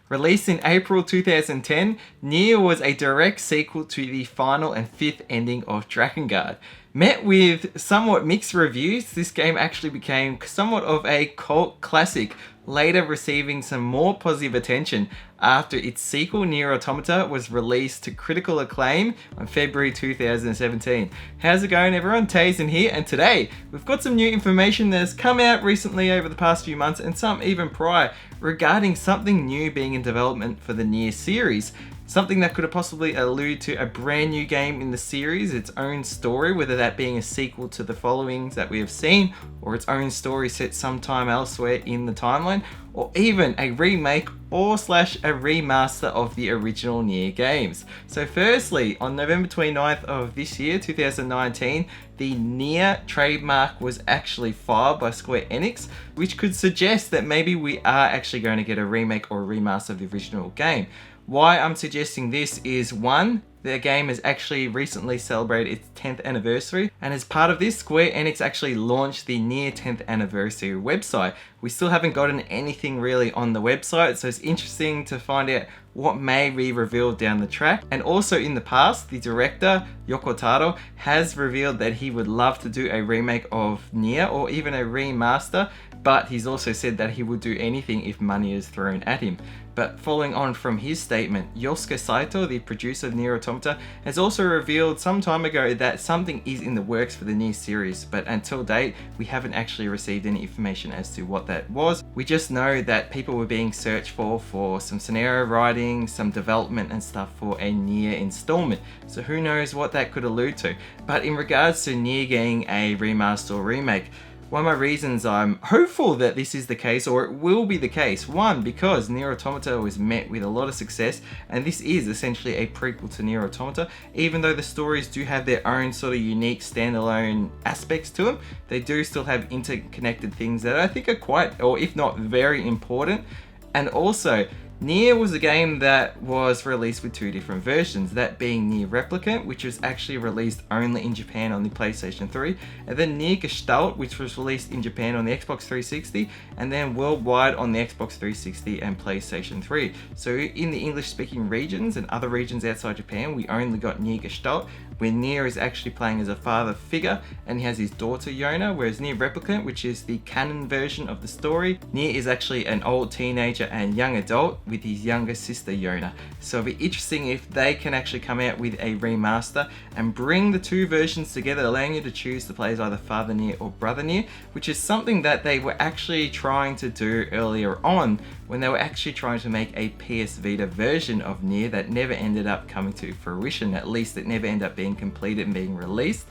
Released in April 2010, NieR was a direct sequel to the final and fifth ending of Drakengard. Met with somewhat mixed reviews, this game actually became somewhat of a cult classic, later receiving some more positive attention after its sequel NieR Automata was released to critical acclaim on February 2017. How's it going everyone? Tazen here, and today we've got some new information that has come out recently over the past few months, and some even prior, regarding something new being in development for the NieR series. Something that could have possibly allude to a brand new game in the series, its own story, whether that being a sequel to the followings that we have seen, or its own story set sometime elsewhere in the timeline, or even a remake or slash a remaster of the original NieR games. So firstly, on November 29th of this year, 2019, the NieR trademark was actually filed by Square Enix, which could suggest that maybe we are actually going to get a remake or a remaster of the original game. Why I'm suggesting this is, one, the game has actually recently celebrated its 10th anniversary, and as part of this, Square Enix actually launched the NieR 10th anniversary website. We still haven't gotten anything really on the website, so it's interesting to find out what may be revealed down the track. And also in the past, the director, Yoko Taro, has revealed that he would love to do a remake of NieR or even a remaster, but he's also said that he would do anything if money is thrown at him. But following on from his statement, Yosuke Saito, the producer of NieR Automata, has also revealed some time ago that something is in the works for the NieR series, but until date, we haven't actually received any information as to what that was. We just know that people were being searched for some scenario writing, some development and stuff for a NieR installment. So who knows what that could allude to. But in regards to NieR getting a remaster or remake, one of my reasons I'm hopeful that this is the case, or it will be the case, one, because NieR Automata was met with a lot of success, and this is essentially a prequel to NieR Automata. Even though the stories do have their own sort of unique standalone aspects to them, they do still have interconnected things that I think are quite, or if not very important. And also, NieR was a game that was released with two different versions, that being NieR Replicant, which was actually released only in Japan on the PlayStation 3, and then NieR Gestalt, which was released in Japan on the Xbox 360, and then worldwide on the Xbox 360 and PlayStation 3. So in the English-speaking regions and other regions outside Japan, we only got NieR Gestalt, where NieR is actually playing as a father figure and he has his daughter Yona, whereas NieR Replicant, which is the canon version of the story, NieR is actually an old teenager and young adult with his younger sister Yona. So it'll be interesting if they can actually come out with a remaster and bring the two versions together, allowing you to choose to play as either Father NieR or Brother NieR, which is something that they were actually trying to do earlier on when they were actually trying to make a PS Vita version of NieR that never ended up coming to fruition. At least it never ended up being completed and being released.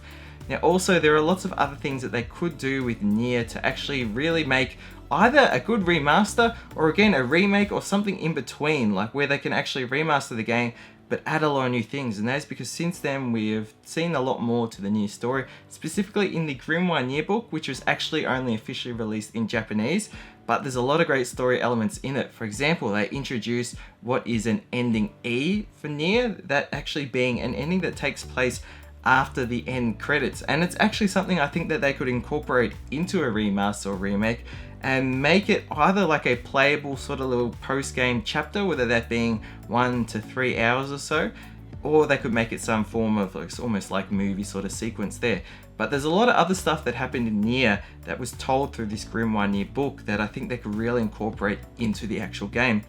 Now also, there are lots of other things that they could do with NieR to actually really make either a good remaster or again a remake or something in between, like where they can actually remaster the game but add a lot of new things. And that is because since then we have seen a lot more to the NieR story, specifically in the Grimoire NieR book, which was actually only officially released in Japanese, but there's a lot of great story elements in it. For example, they introduce what is an ending E for NieR, that actually being an ending that takes place after the end credits, and it's actually something I think that they could incorporate into a remaster or remake and make it either like a playable sort of little post-game chapter, whether that being 1 to 3 hours or so, or they could make it some form of like, almost like movie sort of sequence there. But there's a lot of other stuff that happened in NieR that was told through this Grimoire NieR book that I think they could really incorporate into the actual game.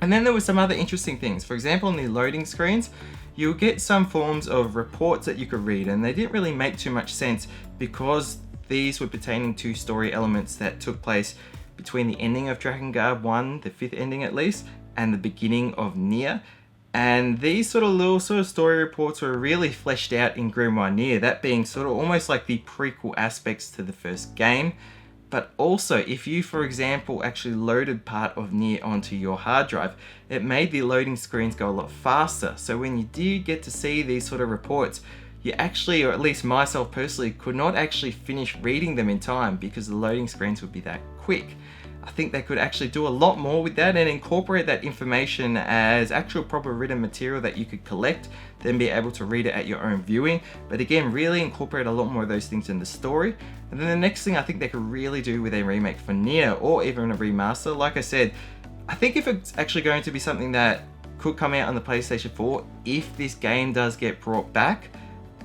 And then there were some other interesting things. For example, on the loading screens, you'll get some forms of reports that you could read, and they didn't really make too much sense because these were pertaining to story elements that took place between the ending of Drakengard 1, the 5th ending at least, and the beginning of NieR. And these sort of story reports were really fleshed out in Grimoire NieR, that being sort of almost like the prequel aspects to the first game. But also, if you, for example, actually loaded part of NieR onto your hard drive, it made the loading screens go a lot faster. So when you did get to see these sort of reports, you actually, or at least myself personally, could not actually finish reading them in time because the loading screens would be that quick. I think they could actually do a lot more with that and incorporate that information as actual proper written material that you could collect, then be able to read it at your own viewing. But again, really incorporate a lot more of those things in the story. And then the next thing I think they could really do with a remake for NieR or even a remaster, like I said, I think if it's actually going to be something that could come out on the PlayStation 4, if this game does get brought back,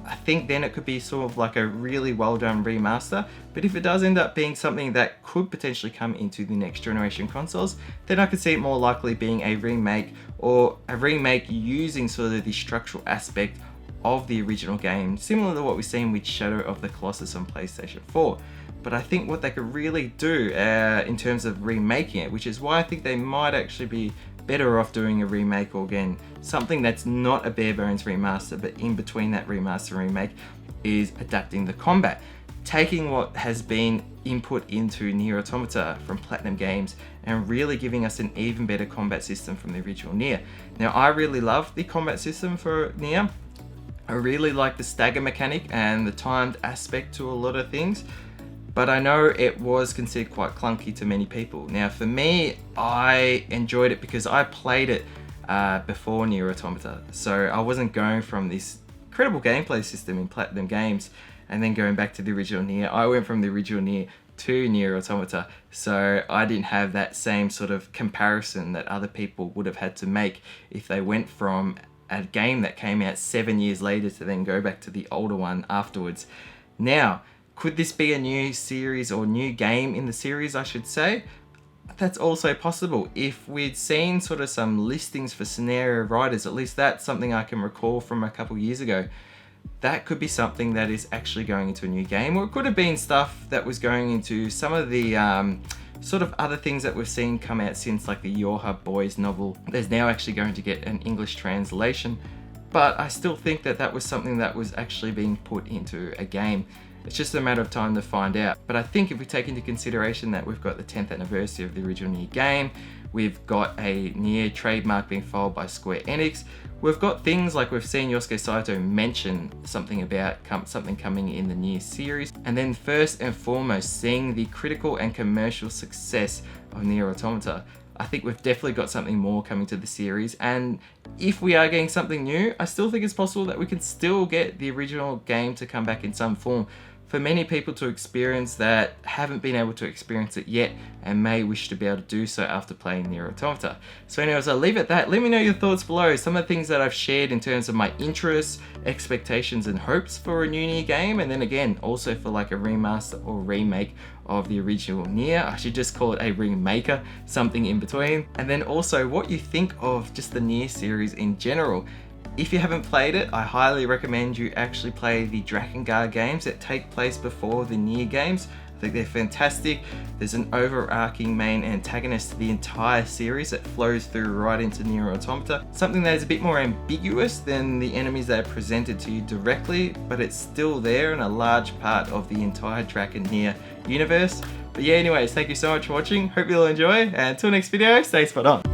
I think then it could be sort of like a really well done remaster. But if it does end up being something that could potentially come into the next generation consoles, then I could see it more likely being a remake, or a remake using sort of the structural aspect of the original game, similar to what we've seen with Shadow of the Colossus on PlayStation 4. But I think what they could really do in terms of remaking it, which is why I think they might actually be better off doing a remake, or again, something that's not a bare bones remaster, but in between that remaster and remake, is adapting the combat. Taking what has been input into NieR Automata from Platinum Games and really giving us an even better combat system from the original NieR. Now, I really love the combat system for NieR. I really like the stagger mechanic and the timed aspect to a lot of things, but I know it was considered quite clunky to many people. Now for me, I enjoyed it because I played it before NieR Automata, so I wasn't going from this incredible gameplay system in Platinum Games and then going back to the original NieR. I went from the original NieR to NieR Automata, so I didn't have that same sort of comparison that other people would have had to make if they went from a game that came out 7 years later to then go back to the older one afterwards. Now, could this be a new series or new game in the series, I should say? That's also possible. If we'd seen sort of some listings for scenario writers, at least that's something I can recall from a couple years ago, that could be something that is actually going into a new game, or it could have been stuff that was going into some of the sort of other things that we've seen come out since, like the Yorha Boys novel. There's now actually going to get an English translation, but I still think that that was something that was actually being put into a game. It's just a matter of time to find out. But I think if we take into consideration that we've got the 10th anniversary of the original NieR game, we've got a NieR trademark being filed by Square Enix, we've got things like we've seen Yosuke Saito mention something about something coming in the NieR series, and then first and foremost seeing the critical and commercial success of NieR Automata, I think we've definitely got something more coming to the series. And if we are getting something new, I still think it's possible that we can still get the original game to come back in some form for many people to experience that haven't been able to experience it yet and may wish to be able to do so after playing NieR Automata. So anyways, I'll leave it at that. Let me know your thoughts below. Some of the things that I've shared in terms of my interests, expectations and hopes for a new NieR game, and then again also for like a remaster or remake of the original NieR. I should just call it a remaker, something in between. And then also what you think of just the NieR series in general. If you haven't played it, I highly recommend you actually play the Drakengard games that take place before the NieR games. I think they're fantastic. There's an overarching main antagonist to the entire series that flows through right into NieR Automata. Something that is a bit more ambiguous than the enemies that are presented to you directly, but it's still there and a large part of the entire Draken NieR universe. But yeah, anyways, thank you so much for watching. Hope you'll enjoy, and until next video, stay spot on.